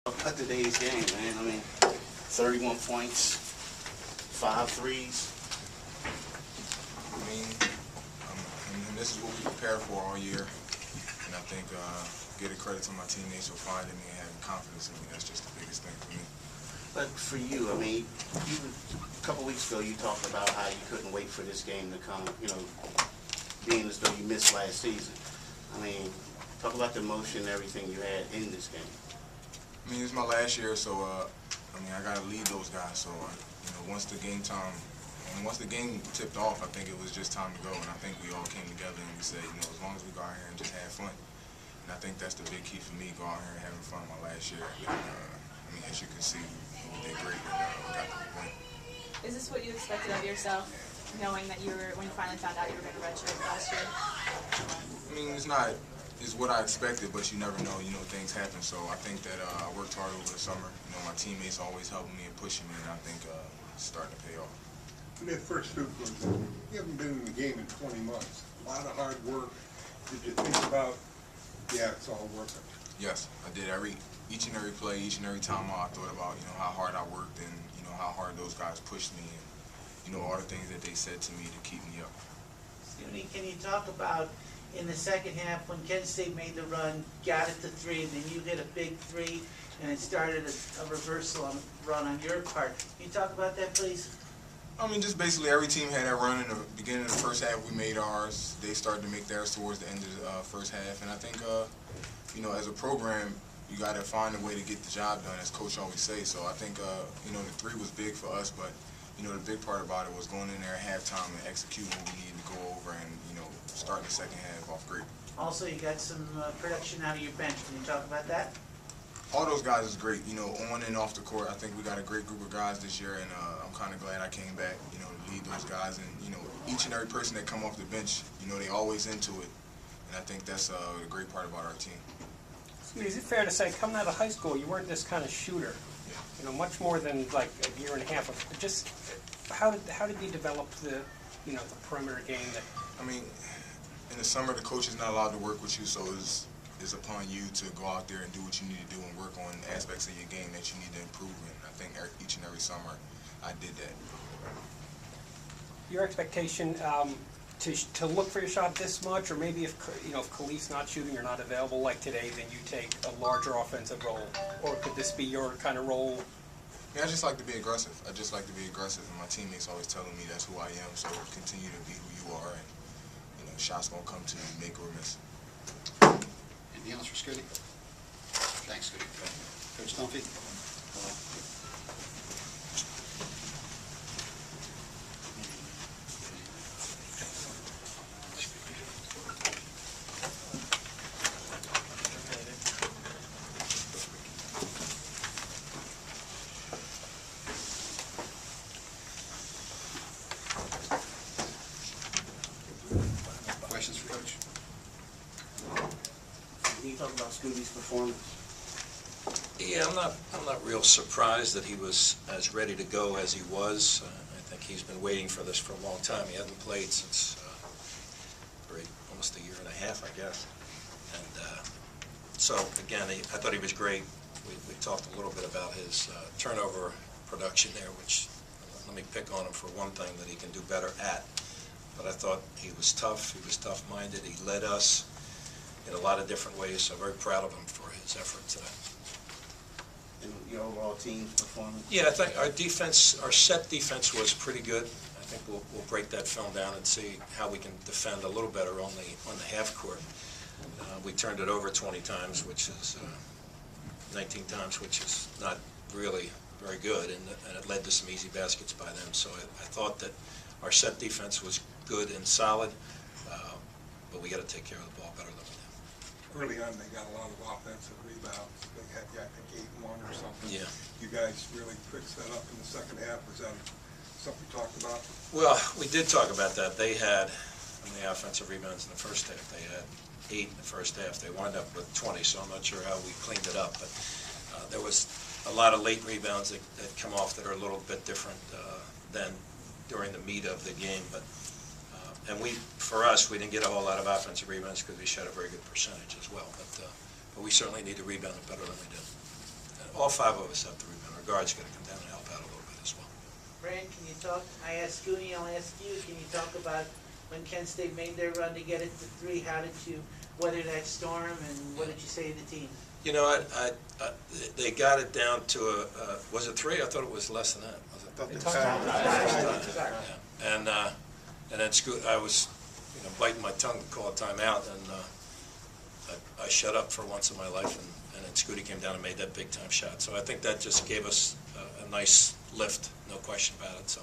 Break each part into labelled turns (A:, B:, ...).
A: About today's game, man. I mean, 31 points, 5 threes.
B: And this is what we prepared for all year. And I think get a credit to my teammates for finding me and having confidence in me. That's just the biggest thing for me.
A: But for you, I mean, a couple weeks ago you talked about how you couldn't wait for this game to come, being as though you missed last season. I mean, talk about the emotion and everything you had in this game.
B: I mean, it's my last year, so I got to lead those guys. So once the game tipped off, I think it was just time to go. And I think we all came together and we said, as long as we go out here and just have fun. And I think that's the big key for me, go out here and having fun my last year. And, as you can see, we did great and we got the win.
C: Is this what you expected of yourself, knowing that when you finally found out you were going to redshirt last year?
B: I mean, it's what I expected, but you never know, things happen. So I think that I worked hard over the summer. My teammates always helping me and pushing me, and I think it's starting to pay off.
D: That first two was, you haven't been in the game in 20 months. A lot of hard work. Did you think about, it's all worth it?
B: Yes, I did each and every play, each and every time I thought about, how hard I worked and, how hard those guys pushed me and, all the things that they said to me to keep me up.
E: Scootie, can you talk about in the second half when Kent State made the run, got it to 3, and then you hit a big 3, and it started a reversal run on your part. Can you talk about that, please?
B: I mean, just basically every team had that run in the beginning of the first half. We made ours. They started to make theirs towards the end of the first half. And I think, as a program, you got to find a way to get the job done, as Coach always says. So I think, the 3 was big for us, but, the big part about it was going in there at halftime and executing what we needed to go over and, starting the second half off great.
E: Also, you got some production out of your bench. Can you talk about that?
B: All those guys is great, on and off the court. I think we got a great group of guys this year, and I'm kind of glad I came back, to lead those guys. And, each and every person that come off the bench, they always into it. And I think that's the great part about our team.
F: Is it fair to say, coming out of high school, you weren't this kind of shooter?
B: Yeah.
F: Much more than like a year and a half of just how did you develop the perimeter game that?
B: I mean, in the summer, the coach is not allowed to work with you, so it's upon you to go out there and do what you need to do and work on aspects of your game that you need to improve in. I think each and every summer I did that.
F: Your expectation to look for your shot this much, or maybe if Khalif's not shooting or not available like today, then you take a larger offensive role, or could this be your kind of role?
B: I just like to be aggressive. I just like to be aggressive, and my teammates always telling me that's who I am. So continue to be who you are, and shots gonna come to you, make or miss.
G: Anything else for Scootie? Thanks, Scootie. Coach Dunphy? Questions for Coach?
A: Can you talk about Scootie's performance?
H: Yeah, I'm not real surprised that he was as ready to go as he was. I think he's been waiting for this for a long time. He hasn't played since almost a year and a half, I guess. And so again, I thought he was great. We talked a little bit about his turnover production there, which let me pick on him for one thing that he can do better at. But I thought he was tough. He was tough-minded. He led us in a lot of different ways. So I'm very proud of him for his effort today.
A: And your overall team's performance?
H: Yeah, I think our set defense was pretty good. I think we'll break that film down and see how we can defend a little better on the half court. We turned it over 20 times, which is 19 times, which is not really very good, and it led to some easy baskets by them. So I thought that our set defense was good and solid, but we got to take care of the ball better than we did.
D: Early on, they got a lot of offensive rebounds. They had, I think, 8-1 or something.
H: Yeah.
D: You guys really fixed that up in the second half. Was that something you talked about?
H: Well, we did talk about that. They had, on the offensive rebounds in the first half, they had 8 in the first half. They wound up with 20, so I'm not sure how we cleaned it up. But there was a lot of late rebounds that come off that are a little bit different than during the meat of the game. But and for us, we didn't get a whole lot of offensive rebounds because we shot a very good percentage as well. But we certainly need to rebound it better than we did. all five of us have to rebound. Our guards got to come down and help out a little bit as well.
E: Fran, can you talk, I asked Scootie, I'll ask you, can you talk about when Kent State made their run to get it to 3, how did you weather that storm, and what did you say to the team?
H: You know, they got it down to was it 3? I thought it was less than that. Was it? Yeah. And then I was, biting my tongue to call a timeout, and I shut up for once in my life, and then Scootie came down and made that big time shot. So I think that just gave us a nice lift, no question about it. So,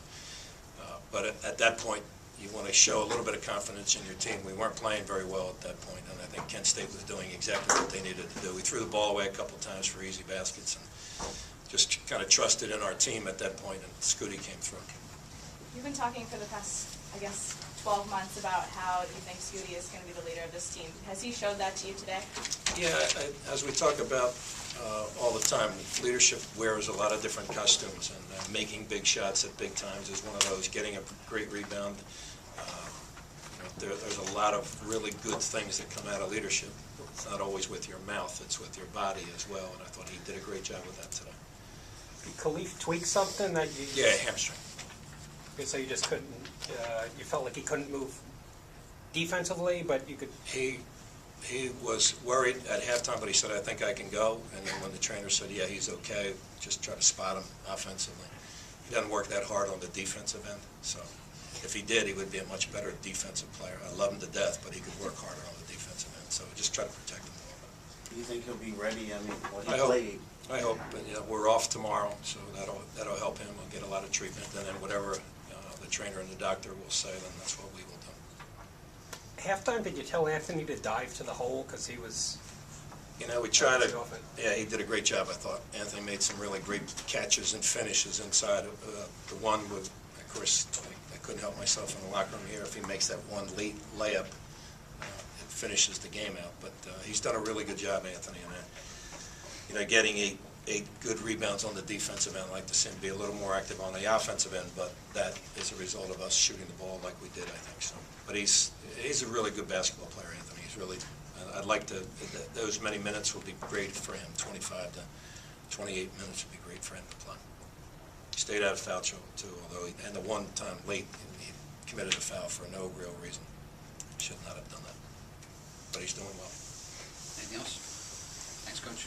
H: but at that point, you want to show a little bit of confidence in your team. We weren't playing very well at that point, and I think Kent State was doing exactly what they needed to do. We threw the ball away a couple times for easy baskets, and just kind of trusted in our team at that point, and Scootie came through.
C: You've been talking for the past, I guess, 12 months about how you think Scootie is going to be the leader of this team. Has he showed that to you today?
H: Yeah, as we talk about all the time, leadership wears a lot of different costumes, and making big shots at big times is one of those. Getting a great rebound. There's a lot of really good things that come out of leadership. It's not always with your mouth, it's with your body as well, and I thought he did a great job with that today.
F: Did Khalif tweak something that you...
H: Yeah, hamstring.
F: So you just couldn't, you felt like he couldn't move defensively, but you could...
H: He was worried at halftime, but he said, I think I can go. And then when the trainer said, yeah, he's okay, just try to spot him offensively. He doesn't work that hard on the defensive end. So if he did, he would be a much better defensive player. I love him to death, but he could work harder on the defensive end. So just try to protect him a little bit.
A: Do you think he'll be ready? I mean, well, he
H: I hope.
A: played.
H: I hope. But, we're off tomorrow, so that'll help him. We'll get a lot of treatment. And then whatever the trainer and the doctor will say, then that's what we will do.
F: Halftime, did you tell Anthony to dive to the hole? Because he was...
H: We tried to... Yeah, he did a great job, I thought. Anthony made some really great catches and finishes inside. The one with, of course, I couldn't help myself in the locker room here. If he makes that one late layup, it finishes the game out. But he's done a really good job, Anthony, in that. Getting eight good rebounds on the defensive end. I'd like to see him be a little more active on the offensive end, but that is a result of us shooting the ball like we did, I think. So, but he's a really good basketball player, Anthony. He's really... I'd like to... Those many minutes would be great for him. 25 to 28 minutes would be great for him to play. He stayed out of foul trouble, too, although... And the one time late, he committed a foul for no real reason. Should not have done that. But he's doing well.
G: Anything else? Thanks, Coach.